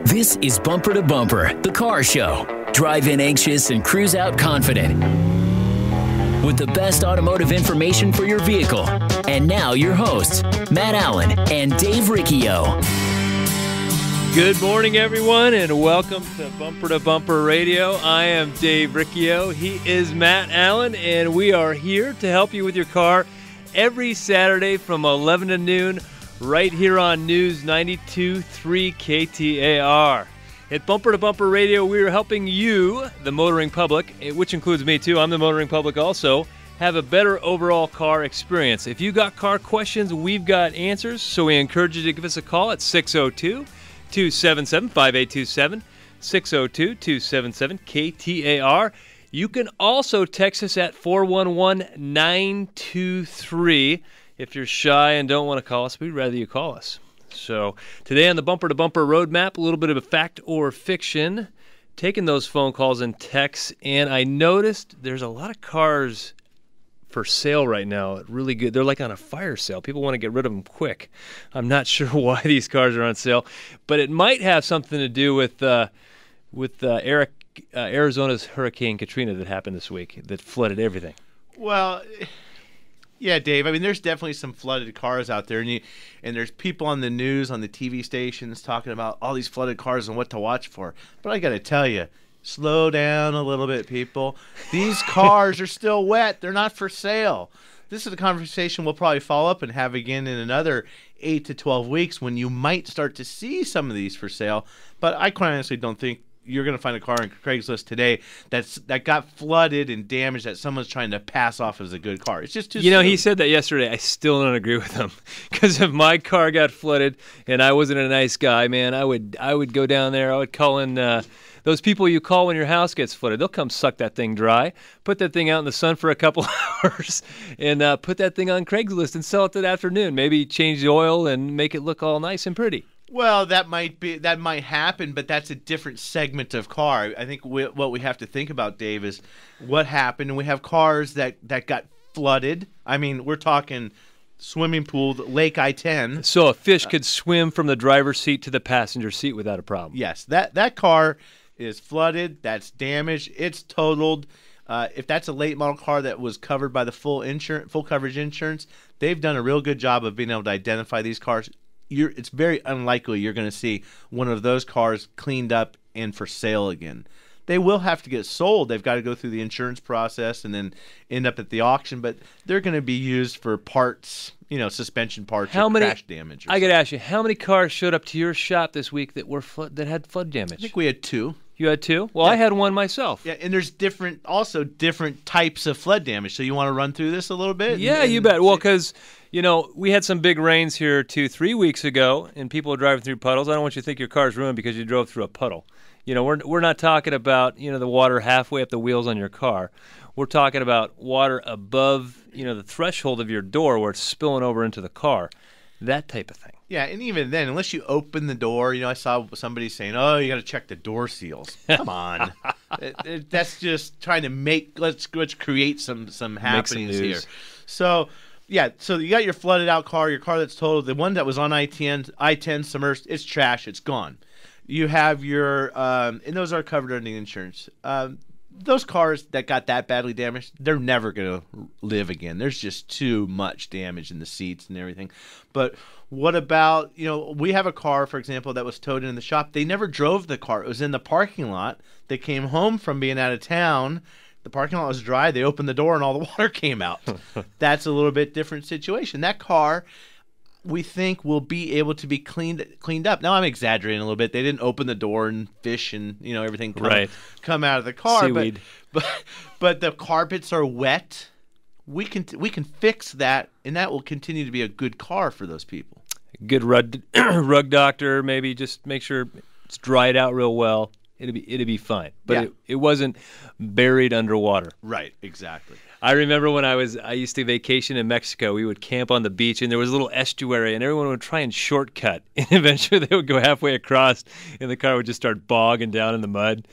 This is Bumper to Bumper, the car show. Drive in anxious and cruise out confident. With the best automotive information for your vehicle. And now your hosts, Matt Allen and Dave Riccio. Good morning, everyone, and welcome to Bumper Radio. I am Dave Riccio. He is Matt Allen, and we are here to help you with your car every Saturday from 11 to noon right here on News 92.3 KTAR. At Bumper to Bumper Radio, we are helping you, the motoring public, which includes me too, I'm the motoring public also, have a better overall car experience. If you got car questions, we've got answers, so we encourage you to give us a call at 602-277-5827, 602-277-KTAR. You can also text us at 411-923. If you're shy and don't want to call us, we'd rather you call us. So today on the Bumper to Bumper Roadmap, a little bit of a fact or fiction, taking those phone calls and texts, and I noticed there's a lot of cars for sale right now. Really good. They're like on a fire sale. People want to get rid of them quick. I'm not sure why these cars are on sale, but it might have something to do with Arizona's Hurricane Katrina that happened this week that flooded everything. Well, yeah, Dave. I mean, there's definitely some flooded cars out there, and there's people on the news, on the TV stations, talking about all these flooded cars and what to watch for. But I got to tell you, slow down a little bit, people. These cars are still wet. They're not for sale. This is a conversation we'll probably follow up and have again in another 8 to 12 weeks when you might start to see some of these for sale. But I quite honestly don't think you're going to find a car on Craigslist today that got flooded and damaged that someone's trying to pass off as a good car. It's just too soon. He said that yesterday. I still don't agree with him because if my car got flooded and I wasn't a nice guy, man, I would go down there. I would call in those people you call when your house gets flooded. They'll come suck that thing dry, put that thing out in the sun for a couple hours, and put that thing on Craigslist and sell it that afternoon. Maybe change the oil and make it look all nice and pretty. Well, that might happen, but that's a different segment of car. I think what we have to think about, Dave, is what happened. And we have cars that got flooded. I mean, we're talking swimming pool, Lake I-10. So a fish could swim from the driver's seat to the passenger seat without a problem. Yes, that car is flooded. That's damaged. It's totaled. If that's a late model car that was covered by the full coverage insurance, they've done a real good job of being able to identify these cars. It's very unlikely you're going to see one of those cars cleaned up and for sale again. They will have to get sold. They've got to go through the insurance process and then end up at the auction, but they're going to be used for parts, suspension parts or crash damage. I got to ask you, how many cars showed up to your shop this week that had flood damage? I think we had 2. You had 2? Well, yeah. I had one myself. Yeah, and there's different types of flood damage. So you want to run through this a little bit? Yeah, you bet. Well, because we had some big rains here 2-3 weeks ago, and people are driving through puddles. I don't want you to think your car's ruined because you drove through a puddle. We're not talking about the water halfway up the wheels on your car. We're talking about water above the threshold of your door where it's spilling over into the car. That type of thing. Yeah, and even then, unless you open the door, I saw somebody saying, "Oh, you got to check the door seals." Come on, that's just trying to let's create some happenings here. So, yeah, so you got your flooded out car, your car that's totaled, the one that was on I-10 submerged, it's trash, it's gone. You have your, and those are covered under the insurance. Those cars that got that badly damaged, they're never going to live again. There's just too much damage in the seats and everything. But what about, we have a car, for example, that was towed in the shop. They never drove the car. It was in the parking lot. They came home from being out of town. The parking lot was dry. They opened the door and all the water came out. That's a little bit different situation. That car, we think, will be able to be cleaned up. Now, I'm exaggerating a little bit. They didn't open the door and fish and everything come out of the car. Seaweed. But the carpets are wet. We can fix that, and that will continue to be a good car for those people. Good rug doctor, maybe just make sure it's dried out real well. It'd be fine. But it wasn't buried underwater. Right, exactly. I remember when I used to vacation in Mexico, we would camp on the beach, and there was a little estuary, and everyone would try and shortcut. And eventually they would go halfway across, and the car would just start bogging down in the mud.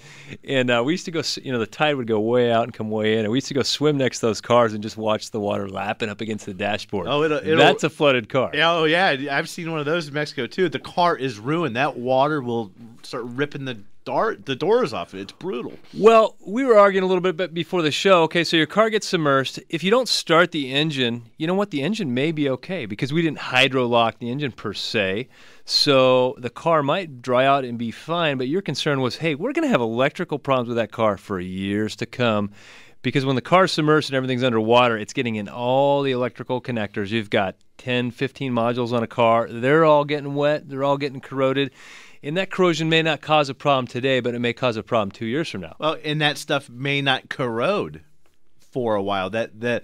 And we used to go, the tide would go way out and come way in, and we used to go swim next to those cars and just watch the water lapping up against the dashboard. Oh, that's a flooded car. Oh, yeah. I've seen one of those in Mexico, too. The car is ruined. That water will start ripping the doors off it. It's brutal. Well, we were arguing a little bit before the show. Okay, so your car gets submersed. If you don't start the engine, you know what? The engine may be okay because we didn't hydro lock the engine per se. So the car might dry out and be fine, but your concern was, hey, we're going to have electrical problems with that car for years to come. Because when the car's submerged and everything's underwater, it's getting in all the electrical connectors. You've got 10, 15 modules on a car. They're all getting wet. They're all getting corroded. And that corrosion may not cause a problem today, but it may cause a problem 2 years from now. Well, and that stuff may not corrode for a while. The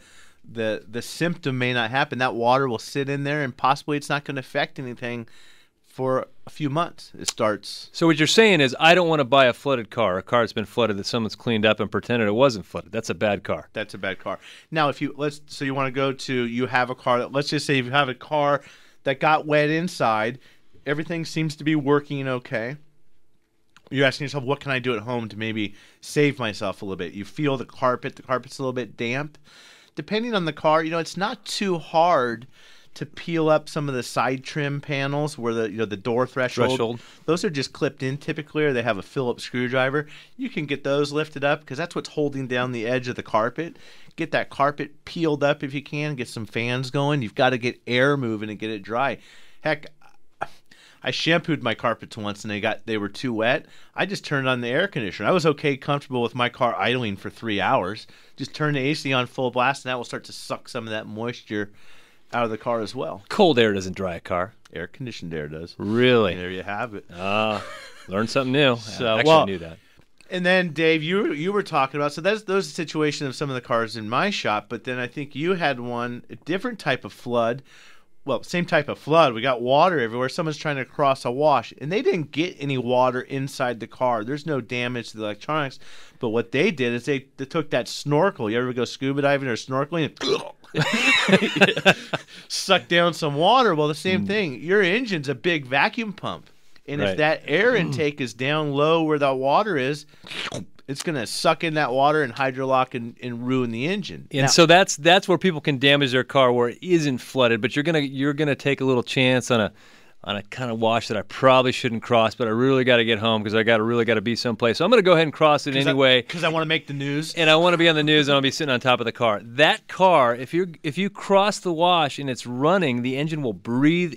symptom may not happen. That water will sit in there, and possibly it's not going to affect anything for a few months. It starts. So what you're saying is, I don't want to buy a flooded car, a car that's been flooded that someone's cleaned up and pretended it wasn't flooded. That's a bad car. That's a bad car. Now, if you so you want to go to, you have a car that, let's just say you have a car that got wet inside. Everything seems to be working okay. You're asking yourself, what can I do at home to maybe save myself a little bit? You feel the carpet's a little bit damp. Depending on the car, it's not too hard to peel up some of the side trim panels where the door threshold. Those are just clipped in typically, or they have a Phillips screwdriver. You can get those lifted up because that's what's holding down the edge of the carpet. Get that carpet peeled up if you can. Get some fans going. You've got to get air moving and get it dry. Heck, I shampooed my carpets once and they were too wet. I just turned on the air conditioner. I was comfortable with my car idling for 3 hours. Just turn the AC on full blast, and that will start to suck some of that moisture out of the car as well. Cold air doesn't dry a car. Air conditioned air does. Really? And there you have it. Learned something new. I knew that. And then, Dave, you were talking about, so those are the situation of some of the cars in my shop, but then I think you had a different type of flood. Well, same type of flood. We got water everywhere. Someone's trying to cross a wash, and they didn't get any water inside the car. There's no damage to the electronics. But what they did is they took that snorkel. You ever go scuba diving or snorkeling? And suck down some water. Well, the same thing. Your engine's a big vacuum pump. And if that air intake is down low where that water is, it's going to suck in that water and hydrolock and ruin the engine. And so that's where people can damage their car where it isn't flooded, but you're gonna take a little chance on a kind of wash that I probably shouldn't cross, but I really got to get home because I really got to be someplace. So I'm going to go ahead and cross it anyway. Because I want to make the news. And I want to be on the news, and I'll be sitting on top of the car. That car, if you cross the wash and it's running, the engine will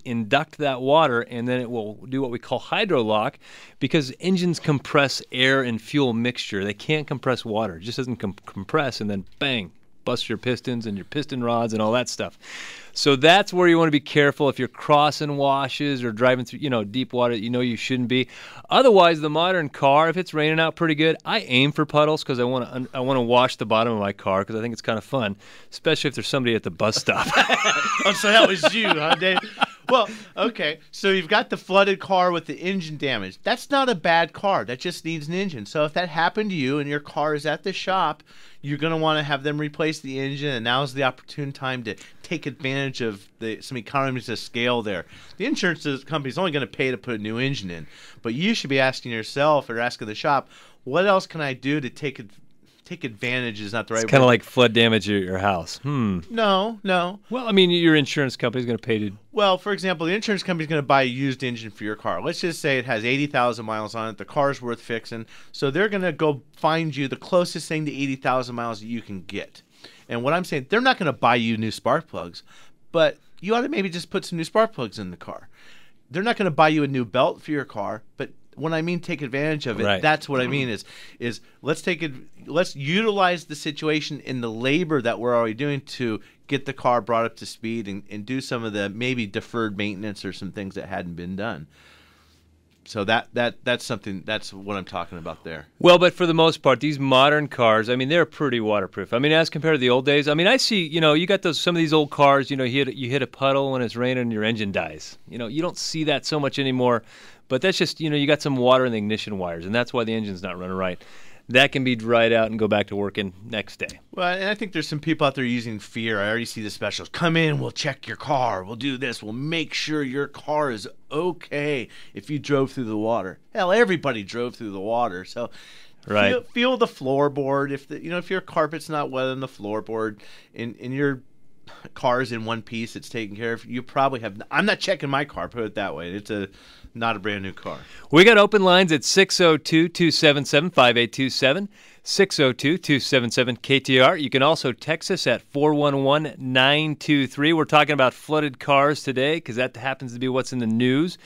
induct that water, and then it will do what we call hydrolock, because engines compress air and fuel mixture. They can't compress water. It just doesn't compress, and then bang, bust your pistons and your piston rods and all that stuff. So that's where you want to be careful if you're crossing washes or driving through, deep water that you shouldn't be. Otherwise, the modern car, if it's raining out pretty good, I aim for puddles because I want to wash the bottom of my car because I think it's kind of fun, especially if there's somebody at the bus stop. Oh, so that was you, huh, Dave? Well, okay, so you've got the flooded car with the engine damage. That's not a bad car. That just needs an engine. So if that happened to you and your car is at the shop, you're going to want to have them replace the engine, and now's the opportune time to take advantage of some economies of scale there. The insurance company's only going to pay to put a new engine in, but you should be asking yourself or asking the shop, what else can I do to take advantage is not the right word. It's kind of like flood damage at your house. No. Well, I mean, your insurance company's going to pay to... Well, for example, the insurance company's going to buy a used engine for your car. Let's just say it has 80,000 miles on it. The car's worth fixing. So they're going to go find you the closest thing to 80,000 miles that you can get. And what I'm saying, they're not going to buy you new spark plugs, but you ought to maybe just put some new spark plugs in the car. They're not going to buy you a new belt for your car, but when I mean take advantage of it, right. That's what I mean is let's utilize the situation in the labor that we're already doing to get the car brought up to speed and do some of the maybe deferred maintenance or some things that hadn't been done. So that's something, that's what I'm talking about there. Well, but for the most part, these modern cars, I mean, they're pretty waterproof. I mean, as compared to the old days, I mean, I see, you got some of these old cars, you hit a puddle when it's raining and your engine dies. You don't see that so much anymore. But that's just, you got some water in the ignition wires, and that's why the engine's not running right. That can be dried out and go back to working next day. Well, and I think there's some people out there using fear. I already see the specials. Come in, we'll check your car. We'll do this. We'll make sure your car is okay if you drove through the water. Hell, everybody drove through the water. So right. Feel the floorboard. If your carpet's not wet on the floorboard and your car's in one piece, it's taken care of. You probably have. I'm not checking my car. Put it that way. not a brand new car. We got open lines at 602-277-5827, 602-277-KTAR. You can also text us at 411-923. We're talking about flooded cars today because that happens to be what's in the news.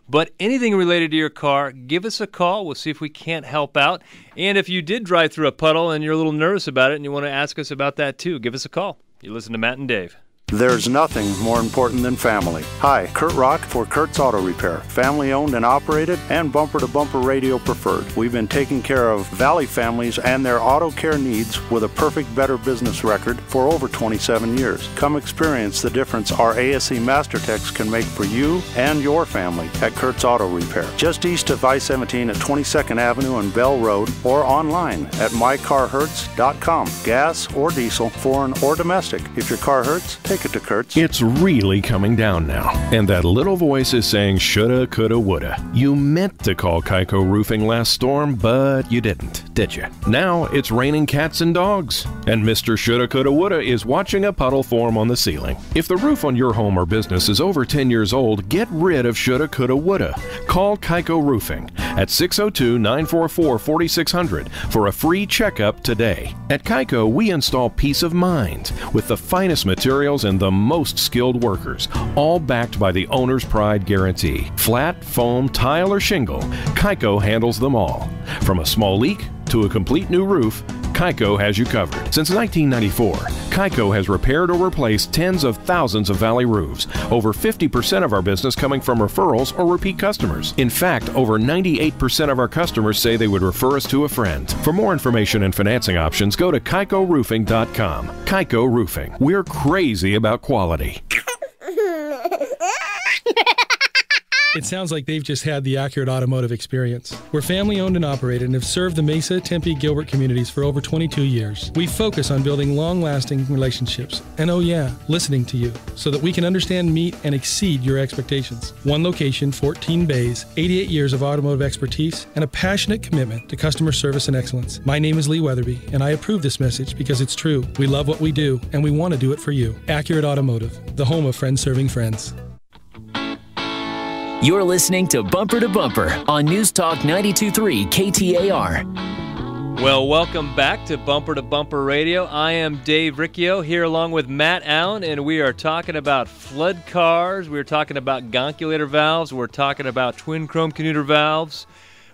But anything related to your car, give us a call. We'll see if we can't help out. And if you did drive through a puddle and you're a little nervous about it and you want to ask us about that too, give us a call. You listen to Matt and Dave. There's nothing more important than family. Hi, Kurt Rock for Kurt's Auto Repair. Family owned and operated and bumper-to-bumper radio preferred. We've been taking care of Valley families and their auto care needs with a perfect Better Business record for over 27 years. Come experience the difference our ASE Master Techs can make for you and your family at Kurt's Auto Repair. Just east of I-17 at 22nd Avenue and Bell Road, or online at mycarhurts.com. Gas or diesel, foreign or domestic. If your car hurts, take it to Kurt's. It's really coming down now, and that little voice is saying shoulda, coulda, woulda. You meant to call Kaiko Roofing last storm, but you didn't, did you? Now it's raining cats and dogs, and Mr. Shoulda, coulda, woulda is watching a puddle form on the ceiling. If the roof on your home or business is over 10 years old, get rid of shoulda, coulda, woulda. Call Kaiko Roofing at 602-944-4600 for a free checkup today. At Kaiko, we install peace of mind with the finest materials and the most skilled workers, all backed by the owner's pride guarantee. Flat, foam, tile, or shingle, Kaiko handles them all. From a small leak to a complete new roof, Kaiko has you covered. Since 1994, Kaiko has repaired or replaced tens of thousands of Valley roofs, over 50% of our business coming from referrals or repeat customers. In fact, over 98% of our customers say they would refer us to a friend. For more information and financing options, go to KaikoRoofing.com. Kaiko Roofing. We're crazy about quality. It sounds like they've just had the accurate automotive experience. We're family owned and operated and have served the Mesa, Tempe, Gilbert communities for over 22 years. We focus on building long-lasting relationships and, oh yeah, listening to you so that we can understand, meet, and exceed your expectations. One location, 14 bays, 88 years of automotive expertise, and a passionate commitment to customer service and excellence. My name is Lee Weatherby, and I approve this message because it's true. We love what we do, and we want to do it for you. Accurate Automotive, the home of friends serving friends. You're listening to Bumper to Bumper on News Talk 92.3 KTAR. Well, welcome back to Bumper Radio. I am Dave Riccio here along with Matt Allen, and we are talking about flood cars. We're talking about gonculator valves. We're talking about twin chrome commuter valves.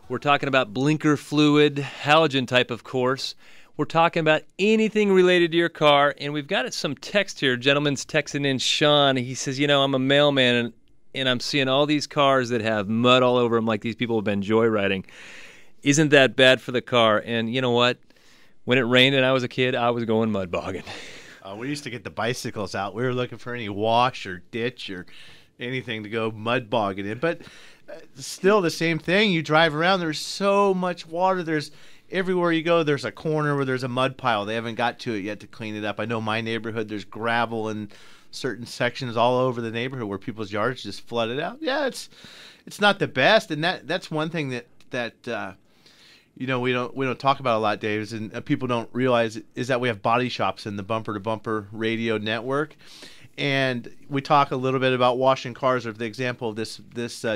We're talking about blinker fluid, halogen type, of course. We're talking about anything related to your car, and we've got some text here. Gentleman's texting in, Sean. He says, I'm a mailman, and I'm seeing all these cars that have mud all over them like these people have been joyriding. Isn't that bad for the car? And you know what? When it rained and I was a kid, I was going mud bogging. We used to get the bicycles out. We were looking for any wash or ditch or anything to go mud bogging in. But still the same thing. You drive around, there's so much water. There's everywhere you go, there's a corner where there's a mud pile. They haven't got to it yet to clean it up. I know my neighborhood, there's gravel and certain sections all over the neighborhood where people's yards just flooded out. Yeah, it's not the best, and that's one thing that we don't talk about a lot, Dave, and people don't realize is that we have body shops in the Bumper to Bumper radio network, and we talk a little bit about washing cars. Or the example of this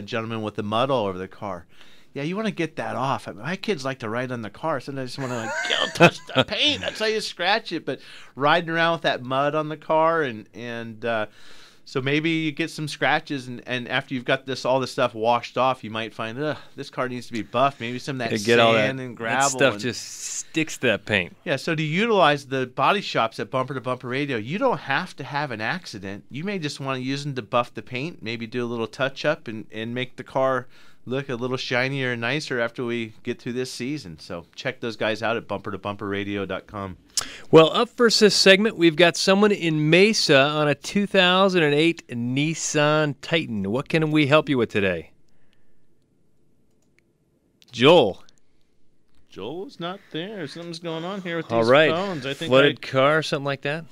gentleman with the mud all over the car. Yeah, you want to get that off. I mean, my kids like to ride on the car. Sometimes I just want to touch the paint. That's how you scratch it. But riding around with that mud on the car, and so maybe you get some scratches, and after you've got all this stuff washed off, you might find, this car needs to be buffed. Maybe some of that sand and gravel. That stuff just sticks to that paint. Yeah, so to utilize the body shops at Bumper to Bumper Radio, you don't have to have an accident. You may just want to use them to buff the paint, maybe do a little touch-up and make the car look a little shinier and nicer after we get through this season. So check those guys out at bumpertobumperradio.com. Well, up first this segment, we've got someone in Mesa on a 2008 Nissan Titan. What can we help you with today? Joel. Joel's not there. Something's going on here with these All right. phones. I think flooded car, something like that?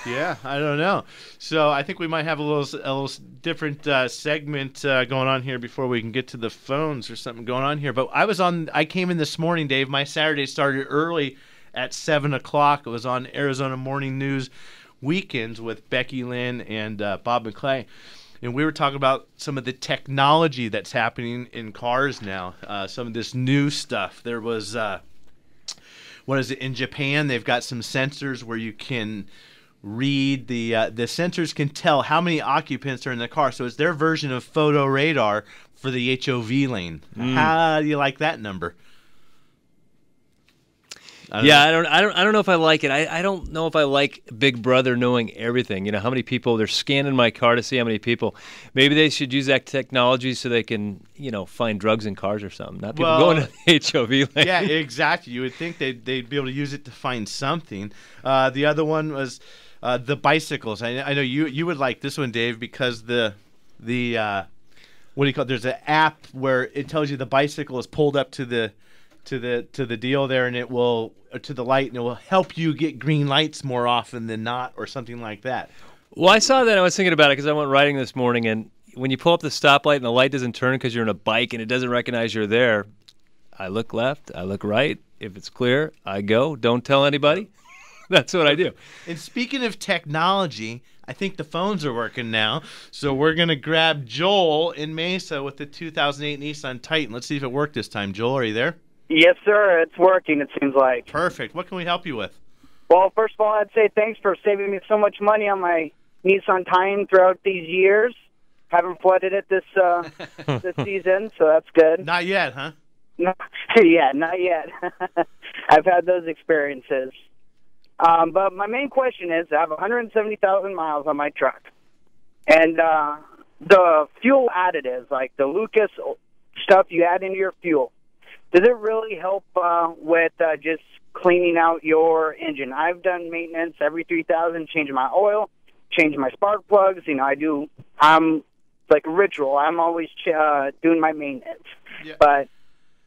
Yeah, I don't know. So I think we might have a little different segment going on here before we can get to the phones or something going on here. But I came in this morning, Dave. My Saturday started early at 7 o'clock. It was on Arizona Morning News Weekends with Becky Lynn and Bob McClay. And we were talking about some of the technology that's happening in cars now, some of this new stuff. There was, what is it, in Japan, they've got some sensors where you can read the sensors can tell how many occupants are in the car. So it's their version of photo radar for the HOV lane. How do you like that number? I don't know if I like it. I don't know if I like Big Brother knowing everything. You know, how many people, they're scanning my car to see how many people. Maybe they should use that technology so they can, you know, find drugs in cars or something. Not people going to the HOV lane. Yeah, exactly. You would think they'd be able to use it to find something. The other one was the bicycles. I know you would like this one, Dave, because the what do you call it? There's an app where it tells you the bicycle is pulled up to the deal there, and it will to the light, and it will help you get green lights more often than not, or something like that. Well, I saw that, and I was thinking about it because I went riding this morning, and when you pull up the stoplight and the light doesn't turn because you're in a bike and it doesn't recognize you're there, I look left, I look right. If it's clear, I go. Don't tell anybody. That's what I do. And speaking of technology, I think the phones are working now. So we're going to grab Joel in Mesa with the 2008 Nissan Titan. Let's see if it worked this time. Joel, are you there? Yes, sir. It's working, it seems like. Perfect. What can we help you with? Well, first of all, I'd say thanks for saving me so much money on my Nissan Titan throughout these years. Haven't flooded it this season, so that's good. Not yet, huh? Not yet. I've had those experiences. But my main question is, I have 170,000 miles on my truck. And the fuel additives, like the Lucas stuff you add into your fuel, does it really help with just cleaning out your engine? I've done maintenance every 3,000, changing my oil, changing my spark plugs. You know, I'm like a ritual. I'm always doing my maintenance. Yeah. But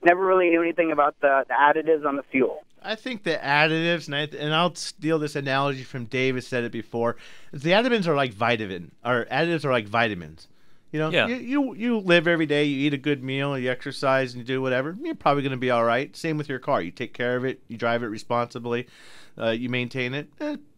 never really knew anything about the additives on the fuel. I think the additives, and I'll steal this analogy from Dave, has said it before, is the additives are like additives are like vitamins. You know, you live every day, you eat a good meal, you exercise, and you do whatever, you're probably going to be all right. Same with your car. You take care of it, you drive it responsibly, you maintain it.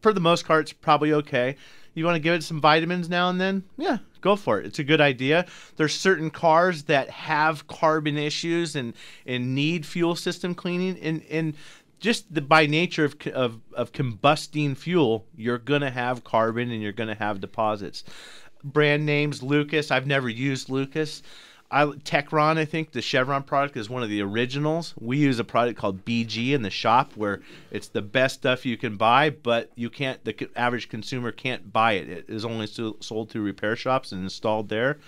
For the most part, it's probably okay. You want to give it some vitamins now and then? Yeah, go for it. It's a good idea. There's certain cars that have carbon issues and need fuel system cleaning, and just by nature of combusting fuel, you're going to have carbon and you're going to have deposits. Brand names, Lucas. I've never used Lucas. Techron, I think, the Chevron product is one of the originals. We use a product called BG in the shop where it's the best stuff you can buy, but you can't. The average consumer can't buy it. It is only sold through repair shops and installed there.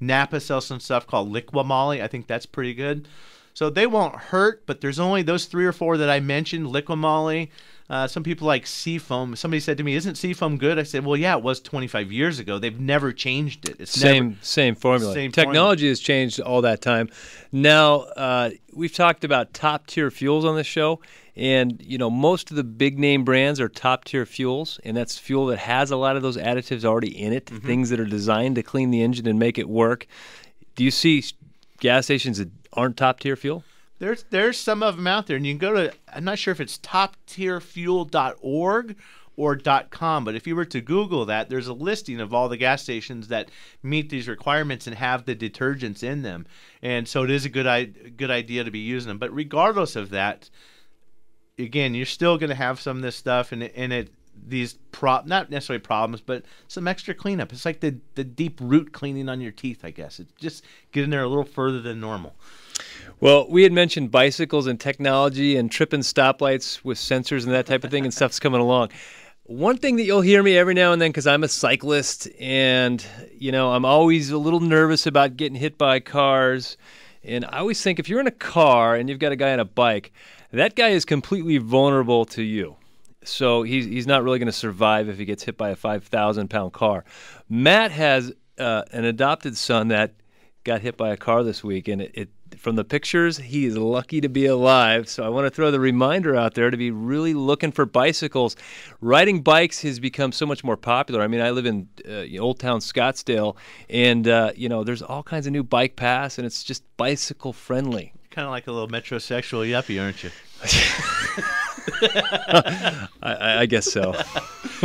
Napa sells some stuff called Liquimoly. I think that's pretty good. So they won't hurt, but there's only those 3 or 4 that I mentioned. Liquimoly. Some people like Seafoam. Somebody said to me, "Isn't Seafoam good?" I said, "Well, yeah, it was 25 years ago. They've never changed it. It's same formula. Technology has changed all that time. Now we've talked about top tier fuels on this show, and you know most of the big name brands are top tier fuels, and that's fuel that has a lot of those additives already in it, things that are designed to clean the engine and make it work. Do you see gas stations that aren't top tier fuel? There's some of them out there, and you can go to, I'm not sure if it's toptierfuel.org or .com, but if you were to Google that, there's a listing of all the gas stations that meet these requirements and have the detergents in them. And so it is a good idea to be using them. But regardless of that, again, you're still going to have some of this stuff these not necessarily problems, but some extra cleanup. It's like the deep root cleaning on your teeth, I guess. It's just getting there a little further than normal. Well, we had mentioned bicycles and technology and tripping stoplights with sensors and that type of thing, and stuff's coming along. One thing that you'll hear me every now and then, because I'm a cyclist and, you know, I'm always a little nervous about getting hit by cars. And I always think if you're in a car and you've got a guy on a bike, that guy is completely vulnerable to you. So he's not really going to survive if he gets hit by a 5,000-pound car. Matt has an adopted son that got hit by a car this week, and from the pictures, he is lucky to be alive. So I want to throw the reminder out there to be really looking for bicycles. Riding bikes has become so much more popular. I mean, I live in Old Town Scottsdale, and there's all kinds of new bike paths, and it's just bicycle friendly. Kind of like a little metrosexual yuppie, aren't you? I guess so.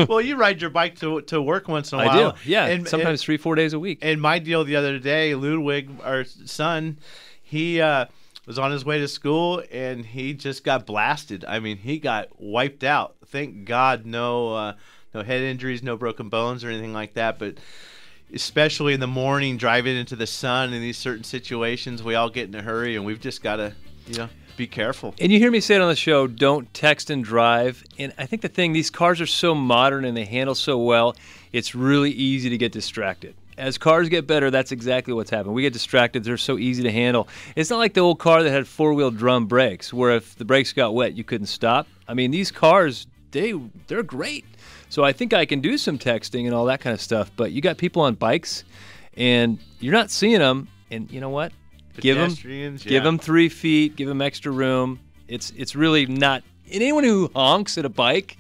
Well, you ride your bike to work once in a while. I do, yeah. And sometimes 3-4 days a week. And my deal the other day, Ludwig, our son, he was on his way to school, and he just got blasted. I mean, he got wiped out. Thank God no head injuries, no broken bones or anything like that, but especially in the morning, driving into the sun in these certain situations, we all get in a hurry, and we've just got to, be careful. And you hear me say it on the show, don't text and drive. And I think the thing, these cars are so modern and they handle so well, it's really easy to get distracted. As cars get better, that's exactly what's happened. We get distracted. They're so easy to handle. It's not like the old car that had four-wheel drum brakes, where if the brakes got wet, you couldn't stop. I mean, these cars, they're great. So I think I can do some texting and all that kind of stuff. But you got people on bikes, and you're not seeing them. And you know what? Give them 3 feet. Give them extra room. It's really not. And anyone who honks at a bike,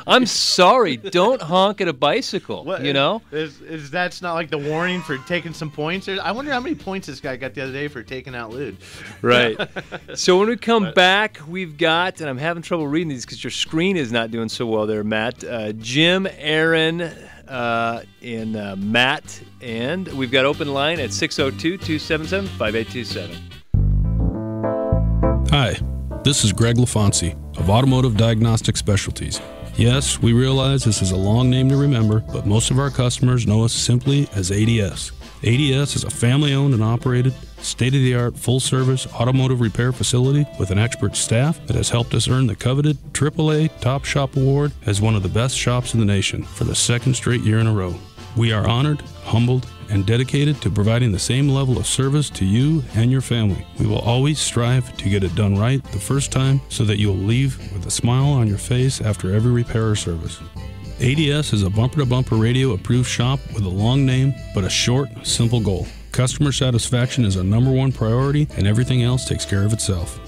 I'm sorry, don't honk at a bicycle. What, is that's not like the warning for taking some points? I wonder how many points this guy got the other day for taking out Lud. Right. So when we come back, we've got, and I'm having trouble reading these because your screen is not doing so well there, Matt. Jim, Aaron, and Matt, and we've got open line at 602-277-5827. Hi. This is Greg LaFonsi of Automotive Diagnostic Specialties. Yes, we realize this is a long name to remember, but most of our customers know us simply as ADS. ADS is a family-owned and operated, state-of-the-art, full-service automotive repair facility with an expert staff that has helped us earn the coveted AAA Top Shop Award as one of the best shops in the nation for the second straight year in a row. We are honored, humbled, and dedicated to providing the same level of service to you and your family. We will always strive to get it done right the first time so that you'll leave with a smile on your face after every repair or service. ADS is a bumper-to-bumper radio approved shop with a long name but a short, simple goal. Customer satisfaction is our #1 priority, and everything else takes care of itself.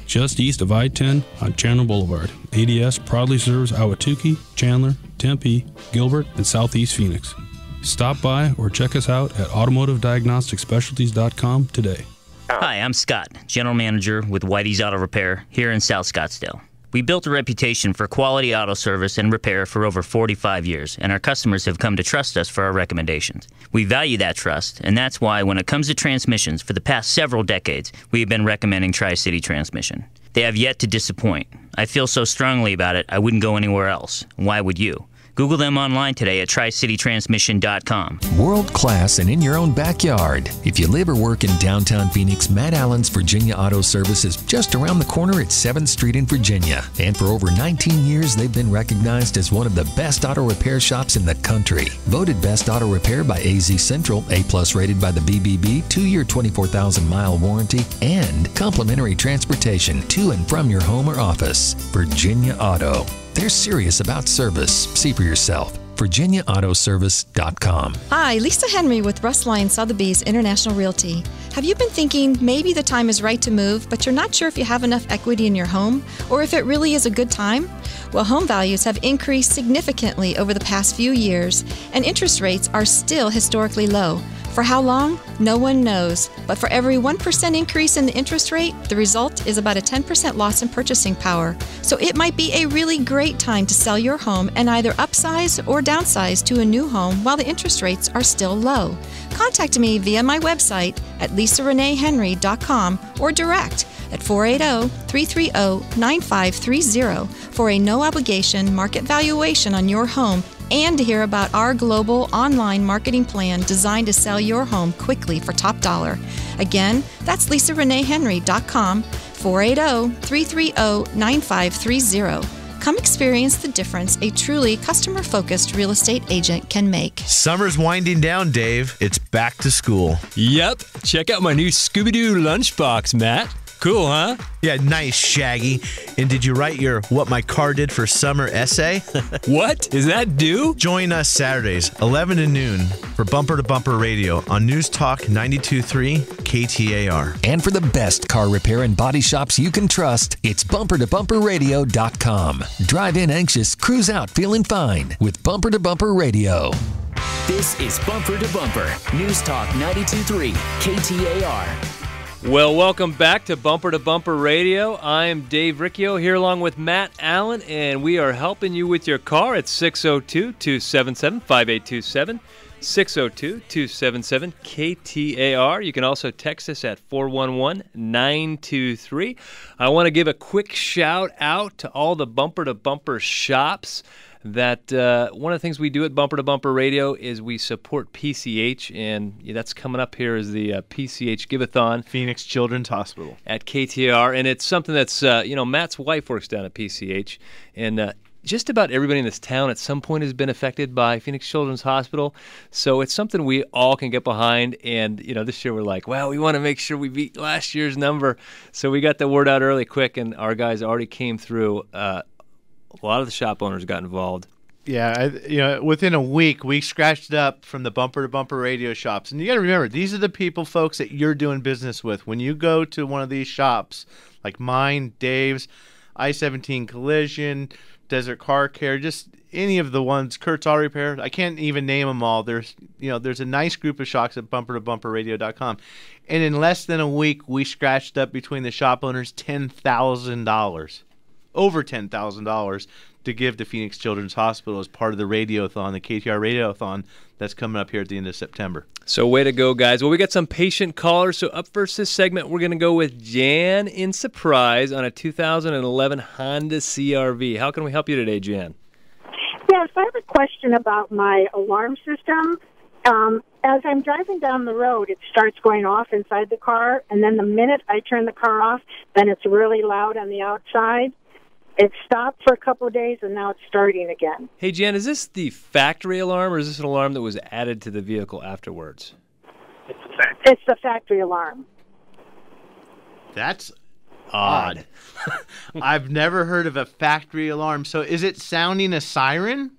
Just east of I-10 on Chandler Boulevard, ADS proudly serves Ahwatukee, Chandler, Tempe, Gilbert, and Southeast Phoenix. Stop by or check us out at automotiveddiagnosticspecialties.com today. Hi, I'm Scott, General Manager with Whitey's Auto Repair here in South Scottsdale. We built a reputation for quality auto service and repair for over 45 years, and our customers have come to trust us for our recommendations. We value that trust, and that's why when it comes to transmissions for the past several decades, we have been recommending Tri-City Transmission. They have yet to disappoint. I feel so strongly about it, I wouldn't go anywhere else. Why would you? Google them online today at tricitytransmission.com. World class and in your own backyard. If you live or work in downtown Phoenix, Matt Allen's Virginia Auto Service is just around the corner at 7th Street in Virginia. And for over 19 years, they've been recognized as one of the best auto repair shops in the country. Voted Best Auto Repair by AZ Central, A+ rated by the BBB, 2-year 24,000-mile warranty, and complimentary transportation to and from your home or office. Virginia Auto. They're serious about service. See for yourself. VirginiaAutoservice.com. Hi, Lisa Henry with Russ Lyon Sotheby's International Realty. Have you been thinking maybe the time is right to move, but you're not sure if you have enough equity in your home or if it really is a good time? Well, home values have increased significantly over the past few years, and interest rates are still historically low. For how long? No one knows. But for every 1% increase in the interest rate, the result is about a 10% loss in purchasing power. So it might be a really great time to sell your home and either upsize or downsize to a new home while the interest rates are still low. Contact me via my website at lisareneehenry.com or direct at 480-330-9530 for a no-obligation market valuation on your home and to hear about our global online marketing plan designed to sell your home quickly for top dollar. Again, that's lisareneehenry.com, 480-330-9530. Come experience the difference a truly customer-focused real estate agent can make. Summer's winding down, Dave. It's back to school. Yep. Check out my new Scooby-Doo lunchbox, Matt. Cool, huh? Yeah, nice, Shaggy. And did you write your What My Car Did for Summer essay? What? Is that due? Join us Saturdays, 11 to noon, for Bumper to Bumper Radio on News Talk 92.3 KTAR. And for the best car repair and body shops you can trust, it's bumpertobumperradio.com. Drive in anxious, cruise out feeling fine with Bumper to Bumper Radio. This is Bumper to Bumper, News Talk 92.3 KTAR. Well, welcome back to Bumper Radio. I am Dave Riccio here along with Matt Allen, and we are helping you with your car at 602-277-5827, 602-277-KTAR. You can also text us at 411-923. I want to give a quick shout out to all the Bumper shops. That one of the things we do at Bumper Radio is we support PCH, and that's coming up here is the PCH Give-a-thon. Phoenix Children's Hospital. At KTAR, and it's something that's, Matt's wife works down at PCH, and just about everybody in this town at some point has been affected by Phoenix Children's Hospital, so it's something we all can get behind, and, this year we're like, well, we want to make sure we beat last year's number, so we got the word out early quick, and our guys already came through. A lot of the shop owners got involved. Yeah, within a week, we scratched up from the Bumper Radio shops. And you got to remember, these are the people, folks, that you're doing business with. When you go to one of these shops, like mine, Dave's, I-17 Collision, Desert Car Care, just any of the ones, Kurt's Auto Repair, I can't even name them all. There's a nice group of shops at bumpertobumperradio.com. And in less than a week, we scratched up between the shop owners $10,000. Over $10,000 to give to Phoenix Children's Hospital as part of the Radiothon, the KTAR Radiothon that's coming up here at the end of September. So way to go, guys. Well, we got some patient callers. So up first this segment, we're going to go with Jan in Surprise on a 2011 Honda CRV. How can we help you today, Jan? Yes, I have a question about my alarm system. As I'm driving down the road, it starts going off inside the car, and then the minute I turn the car off, then it's really loud on the outside. It stopped for a couple of days, and now it's starting again. Hey, Jan, is this the factory alarm, or is this an alarm that was added to the vehicle afterwards? It's the factory alarm. That's odd. I've never heard of a factory alarm. So is it sounding a siren?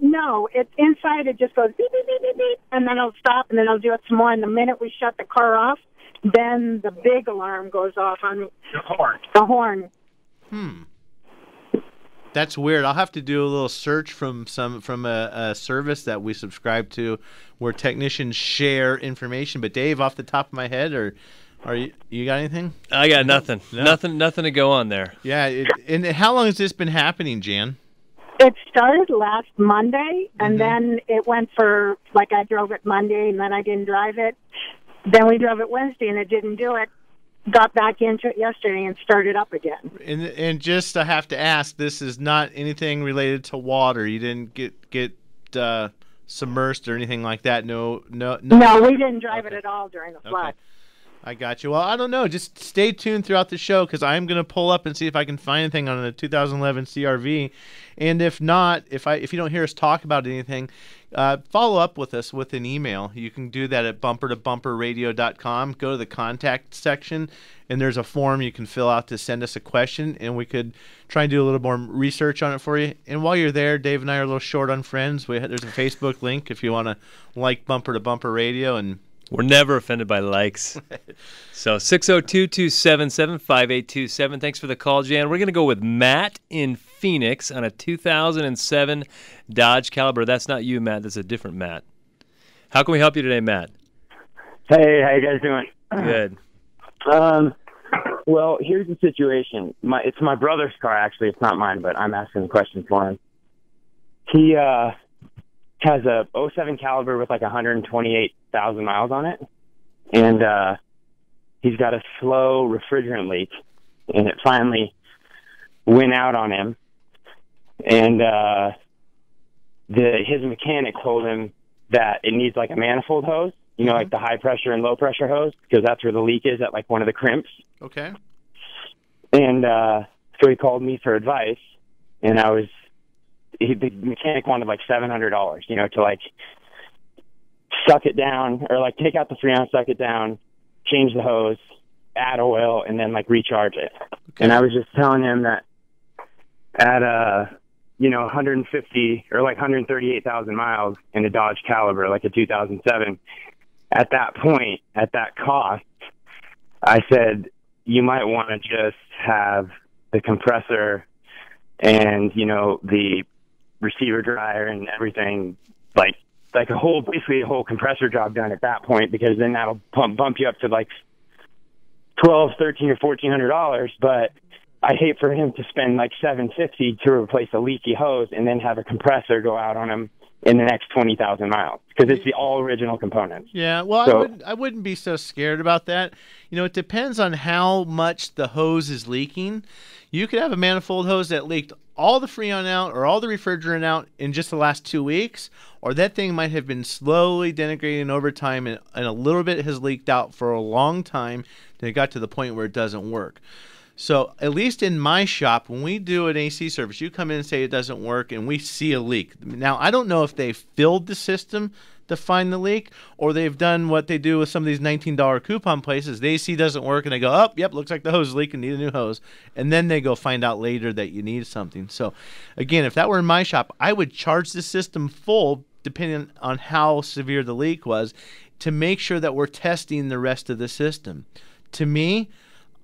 No, it's inside. It just goes beep, beep, beep, beep, beep, and then it'll stop, and then it'll do it some more. And the minute we shut the car off, then the big alarm goes off on the horn. That's weird. I'll have to do a little search from a service that we subscribe to where technicians share information. But Dave, off the top of my head, or you got anything? I got nothing. No? Nothing to go on there. Yeah. And how long has this been happening, Jan? It started last Monday, and then it went for, I drove it Monday, and then I didn't drive it. Then we drove it Wednesday, and it didn't do it. Got back into it yesterday and started up again. And just I have to ask, this is not anything related to water. You didn't get submersed or anything like that. No, we didn't drive it at all during the flood. Okay. I got you. Well, I don't know. Just stay tuned throughout the show because I'm going to pull up and see if I can find anything on the 2011 CRV. And if not, if you don't hear us talk about anything, follow up with us with an email. You can do that at bumpertobumperradio.com. Go to the contact section, and there's a form you can fill out to send us a question, and we could try and do a little more research on it for you. And while you're there, Dave and I are a little short on friends. There's a Facebook link if you want to like Bumper to Bumper Radio, and we're never offended by likes. So 602-277-5827. Thanks for the call, Jan. We're going to go with Matt in Phoenix on a 2007 Dodge Caliber. That's not you, Matt. That's a different Matt. How can we help you today, Matt? Hey, how you guys doing? Good. Well, here's the situation. It's my brother's car, actually. It's not mine, but I'm asking the question for him. He has a 07 Caliber with 128,000 miles on it, and he's got a slow refrigerant leak, and it finally went out on him, and his mechanic told him that it needs a manifold hose, like the high pressure and low pressure hose, because that's where the leak is at one of the crimps. Okay. And so he called me for advice, and the mechanic wanted $700, to suck it down or take out the freon, suck it down, change the hose, add oil, and then recharge it. Okay. And I was just telling him that at 150 or 138,000 miles in a Dodge Caliber, a 2007, at that point, at that cost, I said, you might want to just have the compressor and, the receiver dryer and everything, basically a whole compressor job done at that point, because then that'll bump you up to $1,200, $1,300, or $1,400, but I hate for him to spend like $750 to replace a leaky hose and then have a compressor go out on him in the next 20,000 miles because it's the all original components. Yeah, well, So, I wouldn't be so scared about that. You know, it depends on how much the hose is leaking. You could have a manifold hose that leaked all the Freon out or all the refrigerant out in just the last 2 weeks, or that thing might have been slowly denigrating over time and a little bit has leaked out for a long time and it got to the point where it doesn't work. So at least in my shop, when we do an AC service, you come in and say it doesn't work and we see a leak. Now, I don't know if they filled the system to find the leak or they've done what they do with some of these $19 coupon places. The AC doesn't work and they go, oh, yep, looks like the hose is leaking, need a new hose. And then they go find out later that you need something. So again, if that were in my shop, I would charge the system full depending on how severe the leak was to make sure that we're testing the rest of the system. To me,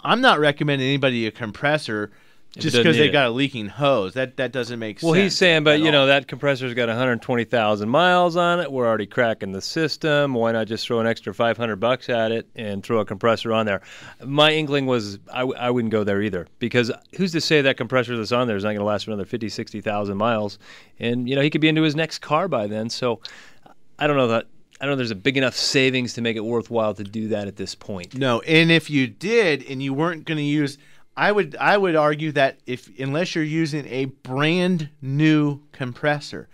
I'm not recommending anybody a compressor just because they got a leaking hose. That doesn't make sense. Well, he's saying, but you know, that compressor's got 120,000 miles on it. We're already cracking the system. Why not just throw an extra $500 at it and throw a compressor on there? My inkling was I wouldn't go there either because who's to say that compressor that's on there is not going to last for another 50, 60,000 miles? And you know, he could be into his next car by then. So I don't know that. I don't know if there's a big enough savings to make it worthwhile to do that at this point. No, and if you did and you weren't going to use, I would argue that unless you're using a brand new compressor,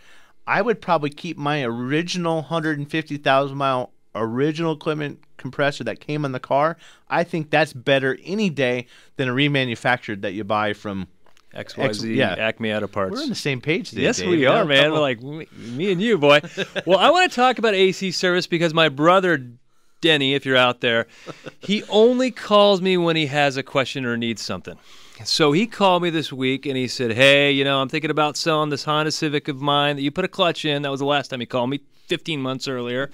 I would probably keep my original 150,000 mile original equipment compressor that came on the car. I think that's better any day than a remanufactured that you buy from XYZ, Acme Auto Parts. We're on the same page today, Yes, Dave. we are, man. We're like me and you, boy. Well, I want to talk about AC service because my brother, Denny, if you're out there, he only calls me when he has a question or needs something. So he called me this week and he said, hey, you know, I'm thinking about selling this Honda Civic of mine that you put a clutch in. That was the last time he called me, 15 months earlier.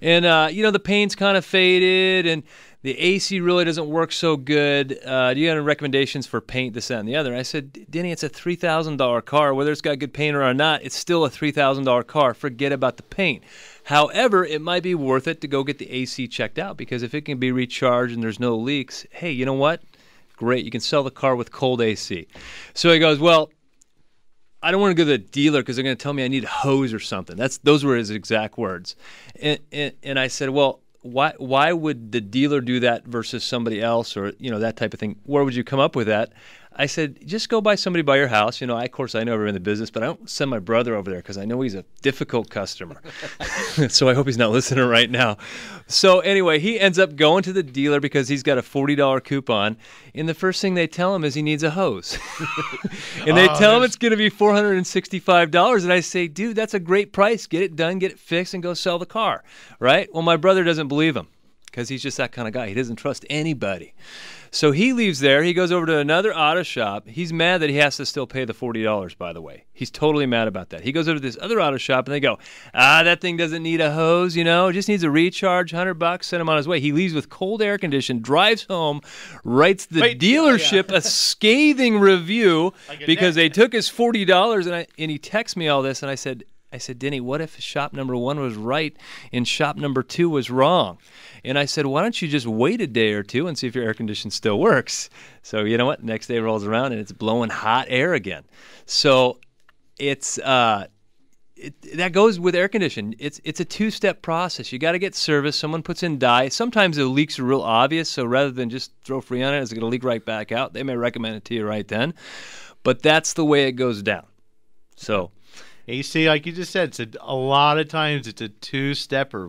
And, you know, the paint's kind of faded and the AC really doesn't work so good. Do you have any recommendations for paint, this, that, and the other? I said, Denny, it's a $3,000 car. Whether it's got good paint or not, it's still a $3,000 car. Forget about the paint. However, it might be worth it to go get the AC checked out because if it can be recharged and there's no leaks, hey, you know what? Great. You can sell the car with cold AC. So he goes, well, I don't want to go to the dealer because they're going to tell me I need a hose or something. Those were his exact words. And I said, well, why would the dealer do that versus somebody else or, you know, that type of thing? Where would you come up with that? I said, just go by somebody by your house. You know, of course, I know we're in the business, but I don't send my brother over there because I know he's a difficult customer. So I hope he's not listening right now. So anyway, he ends up going to the dealer because he's got a $40 coupon. And the first thing they tell him is he needs a hose. And they tell him it's going to be $465. And I say, dude, that's a great price. Get it done, get it fixed, and go sell the car. Right? Well, my brother doesn't believe him because he's just that kind of guy. He doesn't trust anybody. So he leaves there. He goes over to another auto shop. He's mad that he has to still pay the $40, by the way. He's totally mad about that. He goes over to this other auto shop, and they go, that thing doesn't need a hose, you know. It just needs a recharge, $100, send him on his way. He leaves with cold air condition, drives home, writes the dealership a scathing review because they took his $40, and he texts me all this, and I said, Denny, what if shop number 1 was right and shop number 2 was wrong? And I said, why don't you just wait a day or two and see if your air conditioner still works? So you know what? Next day rolls around and it's blowing hot air again. So it's that goes with air conditioning. It's a two-step process. You got to get service. Someone puts in dye. Sometimes the leaks are real obvious, so rather than just throw free on it, it's going to leak right back out. They may recommend it to you right then. But that's the way it goes down. So AC, like you just said, a lot of times it's a two-stepper.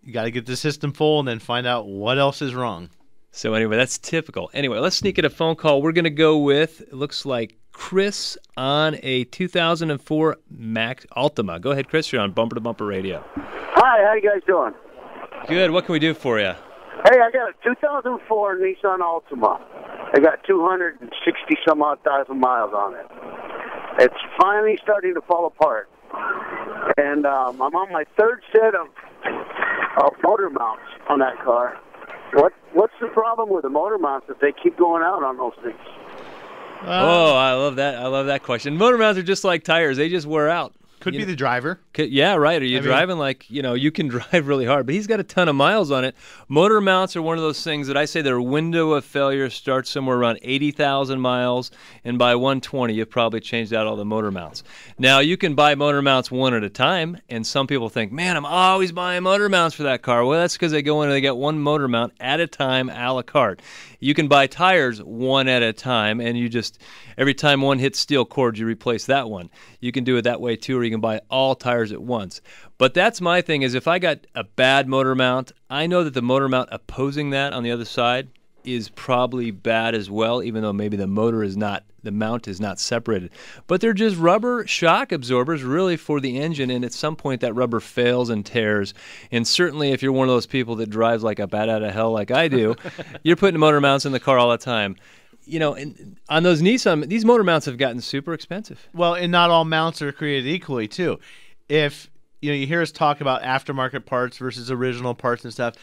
You got to get the system full and then find out what else is wrong. So anyway, that's typical. Anyway, let's sneak in a phone call. We're going to go with, it looks like Chris on a 2004 Max Altima. Go ahead, Chris. You're on Bumper to Bumper Radio. Hi, how you guys doing? Good. What can we do for you? Hey, I got a 2004 Nissan Altima. I got 260-some-odd thousand miles on it. It's finally starting to fall apart. And I'm on my third set of motor mounts on that car. What's the problem with the motor mounts if they keep going out on those things? I love that. I love that question. Motor mounts are just like tires. They just wear out. Could be the driver. Yeah, right. Are you driving you can drive really hard, but he's got a ton of miles on it. Motor mounts are one of those things that I say their window of failure starts somewhere around 80,000 miles, and by 120, you've probably changed out all the motor mounts. Now, you can buy motor mounts one at a time, and some people think, man, I'm always buying motor mounts for that car. Well, that's because they go in and they get one motor mount at a time, a la carte. You can buy tires one at a time, and you just, every time one hits steel cord, you replace that one. You can do it that way too, or you can buy all tires at once. But that's my thing, is if I got a bad motor mount, I know that the motor mount opposing that on the other side is probably bad as well, even though maybe the mount is not separated. But they're just rubber shock absorbers really for the engine, and at some point that rubber fails and tears. And certainly if you're one of those people that drives like a bat out of hell like I do, you're putting motor mounts in the car all the time. And on those Nissan, these motor mounts have gotten super expensive. Well, and not all mounts are created equally too. If you hear us talk about aftermarket parts versus original parts and stuff,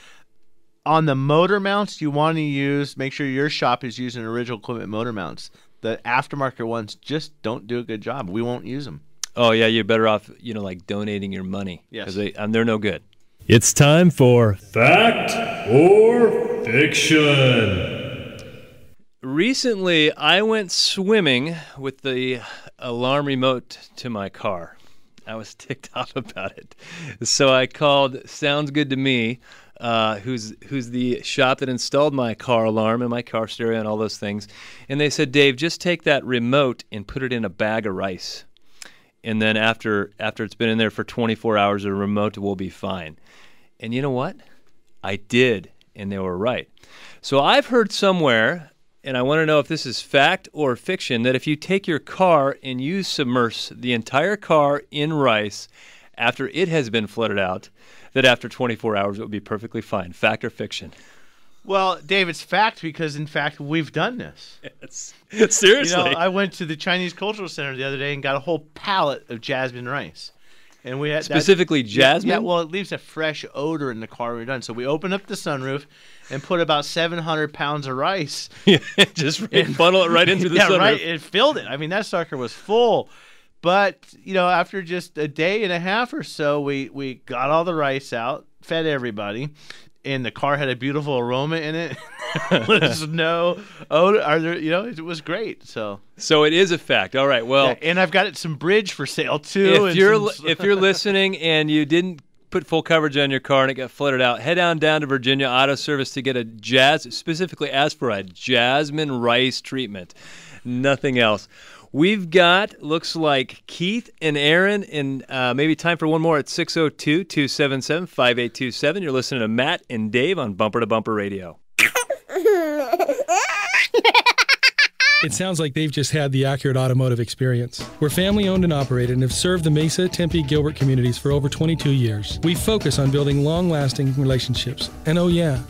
on the motor mounts, you want to make sure your shop is using original equipment motor mounts. The aftermarket ones just don't do a good job. We won't use them. Oh yeah, you're better off, like donating your money. Yes, because they're no good. It's time for Fact or Fiction. Recently, I went swimming with the alarm remote to my car. I was ticked off about it. So I called Sounds Good to Me, who's the shop that installed my car alarm and my car stereo and all those things. And they said, Dave, just take that remote and put it in a bag of rice. And then after it's been in there for 24 hours, the remote will be fine. And you know what? I did, and they were right. So I've heard somewhere, and I want to know if this is fact or fiction, that if you take your car and you submerge the entire car in rice after it has been flooded out, that after 24 hours it would be perfectly fine. Fact or fiction? Well, Dave, it's fact because, in fact, we've done this. Yes. Seriously. I went to the Chinese Cultural Center the other day and got a whole pallet of jasmine rice. And we had specifically jasmine? Yeah, well, it leaves a fresh odor in the car when we're done. So we opened up the sunroof and put about 700 pounds of rice. Just funnel it right into the sunroof. Yeah, right. It filled it. I mean, that sucker was full. But, after just a day and a half or so, we got all the rice out, fed everybody, and the car had a beautiful aroma in it. There's no odor. It was great. So it is a fact. All right. Well, and I've got some bridge for sale too. If you're listening and you didn't put full coverage on your car and it got flooded out, head down to Virginia Auto Service to get specifically ask for a jasmine rice treatment. Nothing else. We've got, looks like, Keith and Aaron, and maybe time for one more at 602-277-5827. You're listening to Matt and Dave on Bumper to Bumper Radio. It sounds like they've just had the accurate automotive experience. We're family owned and operated and have served the Mesa, Tempe, Gilbert communities for over 22 years. We focus on building long-lasting relationships and,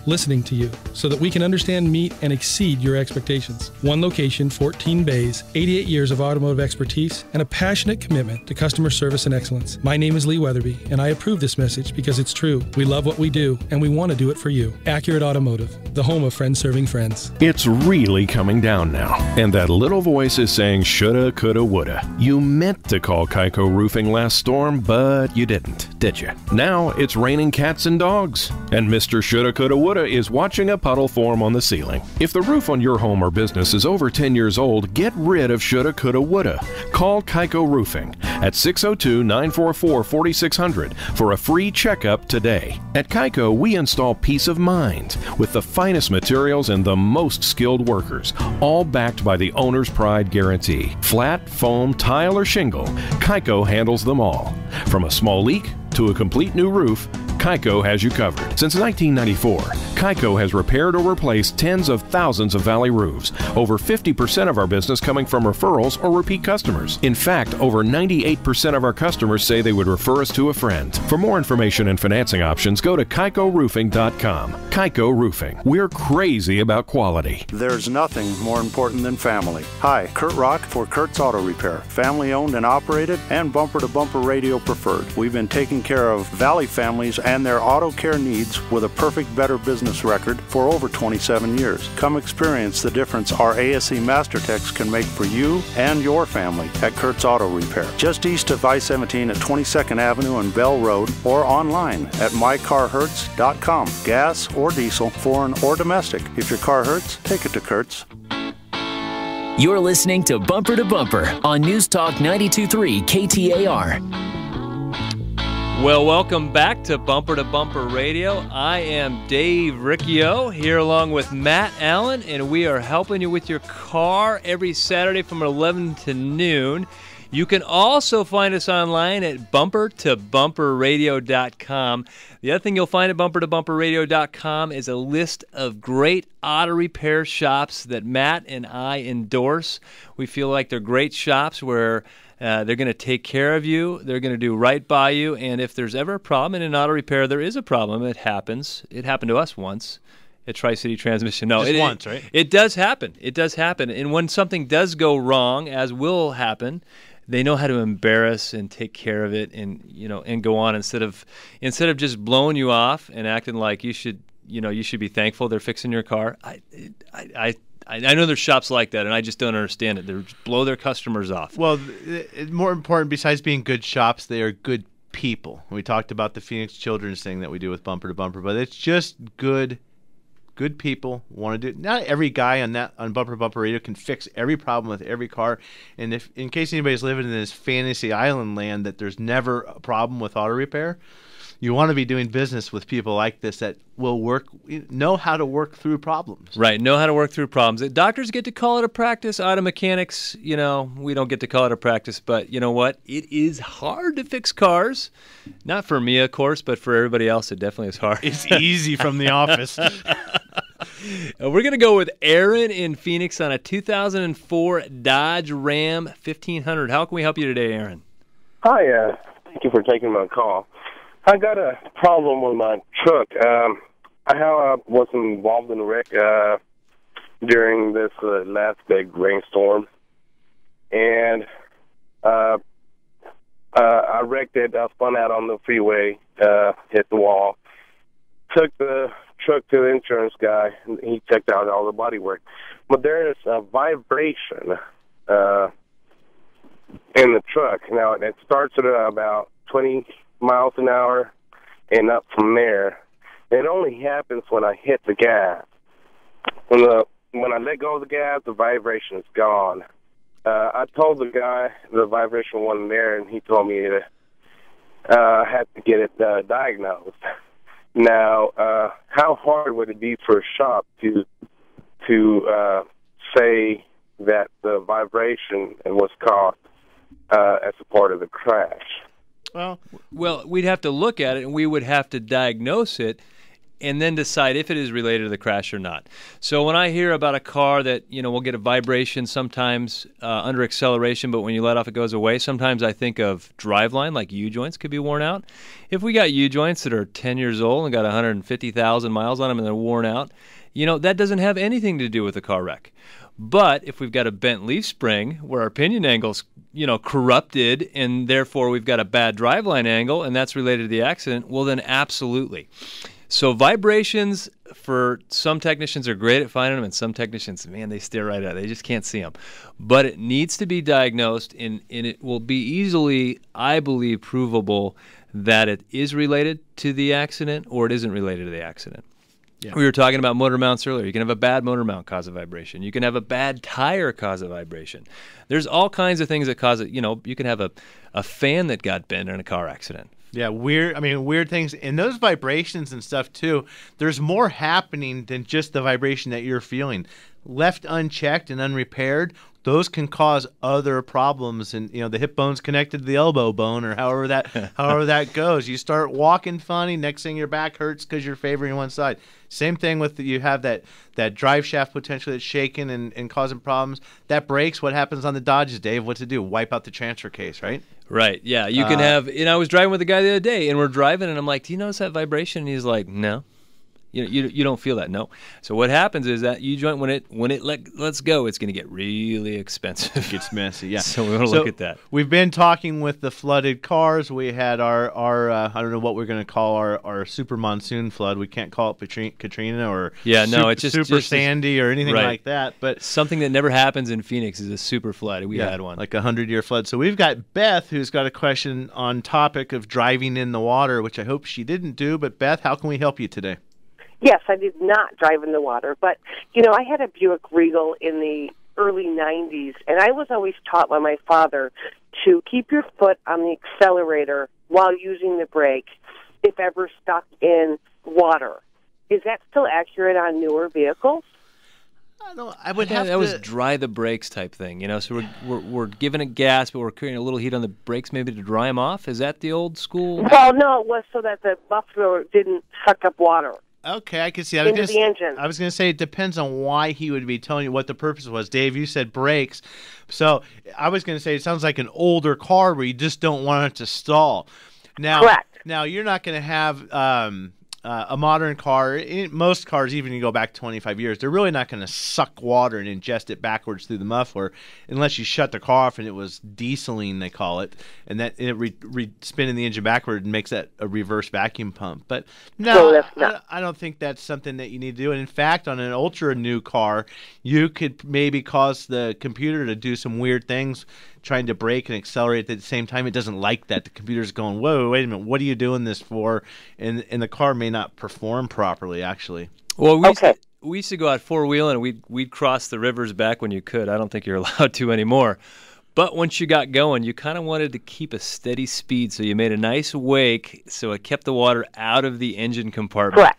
listening to you so that we can understand, meet, and exceed your expectations. One location, 14 bays, 88 years of automotive expertise, and a passionate commitment to customer service and excellence. My name is Lee Weatherby, and I approve this message because it's true. We love what we do, and we want to do it for you. Accurate Automotive, the home of friends serving friends. It's really coming down now. And that little voice is saying shoulda, coulda, woulda. You meant to call Kaiko Roofing last storm, but you didn't, did you? Now it's raining cats and dogs, and Mr. Shoulda, Coulda, Woulda is watching a puddle form on the ceiling. If the roof on your home or business is over 10 years old, get rid of shoulda, coulda, woulda. Call Kaiko Roofing at 602-944-4600 for a free checkup today. At Kaiko, we install peace of mind with the finest materials and the most skilled workers, all backed by the owner's pride guarantee. Flat, foam, tile, or shingle, Kaiko handles them all. From a small leak to a complete new roof, Kaiko has you covered. Since 1994, Kaiko has repaired or replaced tens of thousands of valley roofs. Over 50% of our business coming from referrals or repeat customers. In fact, over 98% of our customers say they would refer us to a friend. For more information and financing options, go to KaikoRoofing.com. Kaiko Roofing. We're crazy about quality. There's nothing more important than family. Hi, Kurt Rock for Kurt's Auto Repair. Family owned and operated and bumper-to-bumper radio preferred. We've been taking care of Valley families and their auto care needs with a perfect Better Business record for over 27 years. Come experience the difference our ASE MasterTechs can make for you and your family at Kurt's Auto Repair. Just east of I-17 at 22nd Avenue and Bell Road, or online at mycarhurts.com. Gas or diesel, foreign or domestic. If your car hurts, take it to Kurt's. You're listening to Bumper on News Talk 92.3 KTAR. Well, welcome back to Bumper Radio. I am Dave Riccio here along with Matt Allen, and we are helping you with your car every Saturday from 11 to noon. You can also find us online at bumpertobumperradio.com. The other thing you'll find at bumpertobumperradio.com is a list of great auto repair shops that Matt and I endorse. We feel like they're great shops where they're going to take care of you. They're going to do right by you. And if there's ever a problem in an auto repair, there is a problem. It happens. It happened to us once at Tri-City Transmission. No, Just once, right? It does happen. It does happen. And when something does go wrong, as will happen, they know how to embarrass and take care of it, and and go on instead of just blowing you off and acting like you should be thankful they're fixing your car. I know there's shops like that, and I just don't understand it. They blow their customers off. Well, more important, besides being good shops, they are good people. We talked about the Phoenix Children's thing that we do with Bumper to Bumper, but it's just good people want to do it. Not every guy on Bumper to Bumper Radio can fix every problem with every car. And if, in case anybody's living in this fantasy island land that there's never a problem with auto repair, you want to be doing business with people like this that will know how to work through problems. Right, know how to work through problems. Doctors get to call it a practice. Auto mechanics, we don't get to call it a practice. But you know what? It is hard to fix cars. Not for me, of course, but for everybody else, it definitely is hard. It's easy from the office. We're going to go with Aaron in Phoenix on a 2004 Dodge Ram 1500. How can we help you today, Aaron? Hi, thank you for taking my call. I got a problem with my truck. I was involved in a wreck during this last big rainstorm, and I wrecked it. I spun out on the freeway, hit the wall, took the truck to the insurance guy, and he checked out all the body work. But there is a vibration in the truck. Now, it starts at about 20 miles an hour and up from there. It only happens when I hit the gas. When I let go of the gas, the vibration is gone. I told the guy the vibration wasn't there, and he told me that I had to get it diagnosed. Now, how hard would it be for a shop to say that the vibration was caused as a part of the crash? Well, we'd have to look at it, and we would have to diagnose it and then decide if it is related to the crash or not. So when I hear about a car that, will get a vibration sometimes under acceleration, but when you let off it goes away, sometimes I think of driveline, like U-joints could be worn out. If we got U-joints that are 10 years old and got 150,000 miles on them and they're worn out, that doesn't have anything to do with the car wreck. But if we've got a bent leaf spring where our pinion angle's, corrupted, and therefore we've got a bad driveline angle, and that's related to the accident, well, then absolutely. So vibrations, for some technicians, are great at finding them, and some technicians, man, they stare right at it. They just can't see them. But it needs to be diagnosed, and it will be easily, I believe, provable that it is related to the accident or it isn't related to the accident. Yeah. We were talking about motor mounts earlier. You can have a bad motor mount cause a vibration. You can have a bad tire cause a vibration. There's all kinds of things that cause it. You can have a fan that got bent in a car accident. Yeah, weird things. And those vibrations and stuff, too, there's more happening than just the vibration that you're feeling. Left unchecked and unrepaired, those can cause other problems. And, the hip bone's connected to the elbow bone, or however that goes. You start walking funny, next thing your back hurts because you're favoring one side. Same thing with you have that drive shaft potentially that's shaking and causing problems. That breaks. What happens on the Dodges, Dave? What to do? Wipe out the transfer case, right? Right, yeah. You can have, I was driving with a guy the other day, and we're driving, and I'm like, do you notice that vibration? And he's like, no. You don't feel that, no. So what happens is that U-joint, when it lets go, it's going to get really expensive. It gets messy, yeah. So we want to look at that. We've been talking with the flooded cars. We had our I don't know what we're going to call our super monsoon flood. We can't call it Katrina or it's just super Sandy or anything like that. But something that never happens in Phoenix is a super flood. We had one. Like a 100-year flood. So we've got Beth, who's got a question on topic of driving in the water, which I hope she didn't do. But Beth, how can we help you today? Yes, I did not drive in the water, but, I had a Buick Regal in the early 90s, and I was always taught by my father to keep your foot on the accelerator while using the brake if ever stuck in water. Is that still accurate on newer vehicles? I would have that was dry the brakes type thing, So we're giving it gas, but we're creating a little heat on the brakes maybe to dry them off. Is that the old school? Well, no, it was so that the muffler didn't suck up water. Okay, I can see that. Into the engine. I was going to say it depends on why he would be telling you what the purpose was. Dave, you said brakes. So I was going to say it sounds like an older car where you just don't want it to stall. Correct. Now, you're not going to have a modern car. Most cars, even you go back 25 years, they're really not going to suck water and ingest it backwards through the muffler unless you shut the car off and it was dieseling, they call it, and that it spinning the engine backward and makes that a reverse vacuum pump. But no, I don't think that's something that you need to do. And in fact, on an ultra new car, you could maybe cause the computer to do some weird things, trying to brake and accelerate at the same time. It doesn't like that. The computer's going, whoa, wait a minute, what are you doing this for? And the car may not perform properly, actually. Well, we used to go out four-wheeling, and we'd cross the rivers back when you could. I don't think you're allowed to anymore. But once you got going, you kind of wanted to keep a steady speed, so you made a nice wake so it kept the water out of the engine compartment. Correct.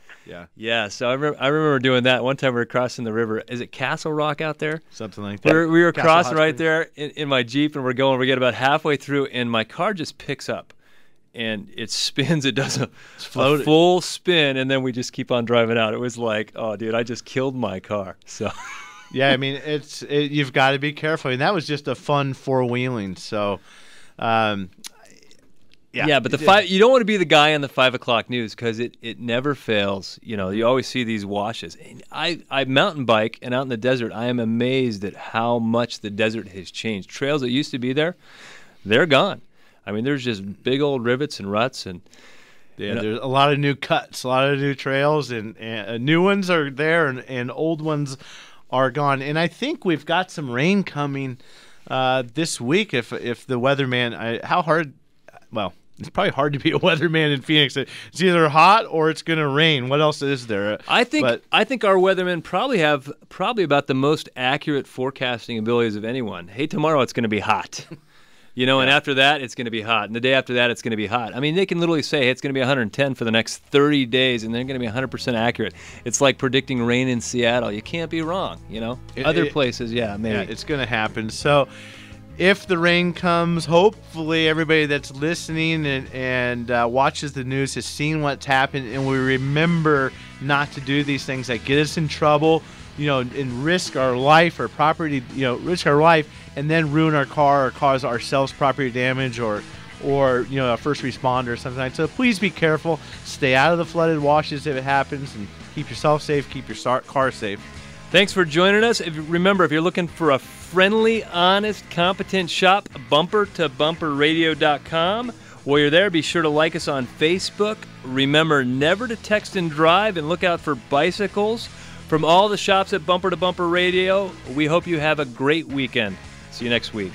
Yeah, so I remember doing that. One time we were crossing the river. Is it Castle Rock out there? Something like that. We were crossing right there in my Jeep, and we get about halfway through, and my car just picks up. And it spins. It does a full spin, and then we just keep on driving out. It was like, oh, dude, I just killed my car. So, yeah, I mean, you've got to be careful. And that was just a fun four-wheeling. So, yeah, but you don't want to be the guy on the 5 o'clock news because it never fails. You always see these washes. And I mountain bike, and out in the desert, I am amazed at how much the desert has changed. Trails that used to be there, they're gone. I mean, there's just big old rivets and ruts, and there's a lot of new cuts, a lot of new trails, and new ones are there, and old ones are gone. And I think we've got some rain coming this week. If the weatherman, how hard? Well, it's probably hard to be a weatherman in Phoenix. It's either hot or it's going to rain. What else is there? I think our weathermen probably have about the most accurate forecasting abilities of anyone. Hey, tomorrow it's going to be hot. And after that, it's going to be hot. And the day after that, it's going to be hot. I mean, they can literally say, hey, it's going to be 110 for the next 30 days, and they're going to be 100% accurate. It's like predicting rain in Seattle. You can't be wrong, Other places, maybe. Yeah, it's going to happen. So if the rain comes, hopefully everybody that's listening and watches the news has seen what's happened, and we remember not to do these things that get us in trouble, and risk our life or property, risk our life, and then ruin our car or cause ourselves property damage or a first responder or something like that. So please be careful. Stay out of the flooded washes if it happens, and keep yourself safe, keep your car safe. Thanks for joining us. Remember, if you're looking for a friendly, honest, competent shop, bumpertobumperradio.com. While you're there, be sure to like us on Facebook. Remember never to text and drive, and look out for bicycles. From all the shops at Bumper to Bumper Radio, we hope you have a great weekend. See you next week.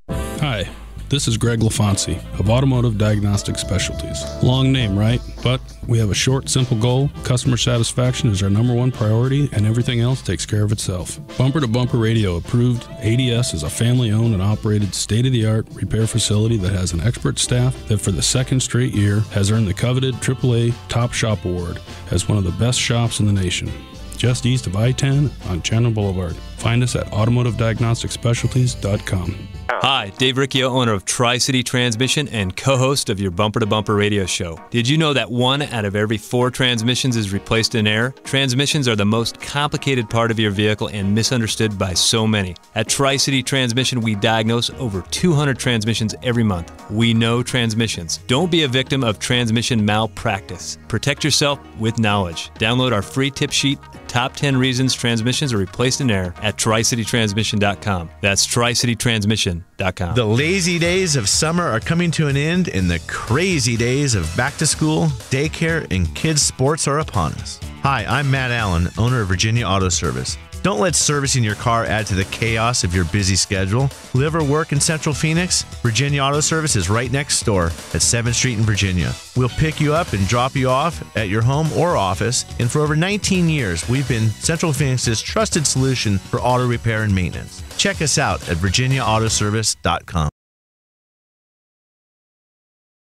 Hi, this is Greg LaFonsi of Automotive Diagnostic Specialties. Long name, right? But we have a short, simple goal. Customer satisfaction is our #1 priority, and everything else takes care of itself. Bumper to Bumper Radio approved. ADS is a family-owned and operated state-of-the-art repair facility that has an expert staff that for the second straight year has earned the coveted AAA Top Shop Award as one of the best shops in the nation. Just east of I-10 on Chandler Boulevard. Find us at automotivediagnosticspecialties.com. Hi, Dave Riccio, owner of Tri-City Transmission and co-host of your Bumper to Bumper radio show. Did you know that 1 out of every 4 transmissions is replaced in air? Transmissions are the most complicated part of your vehicle and misunderstood by so many. At Tri-City Transmission, we diagnose over 200 transmissions every month. We know transmissions. Don't be a victim of transmission malpractice. Protect yourself with knowledge. Download our free tip sheet, Top 10 Reasons Transmissions Are Replaced in Air, at TriCityTransmission.com. That's TriCityTransmission.com. The lazy days of summer are coming to an end, and the crazy days of back to school, daycare, and kids' sports are upon us. Hi, I'm Matt Allen, owner of Virginia Auto Service. Don't let servicing your car add to the chaos of your busy schedule. Live or work in Central Phoenix? Virginia Auto Service is right next door at 7th Street in Virginia. We'll pick you up and drop you off at your home or office, and for over 19 years, we've been Central Phoenix's trusted solution for auto repair and maintenance. Check us out at virginiaautoservice.com.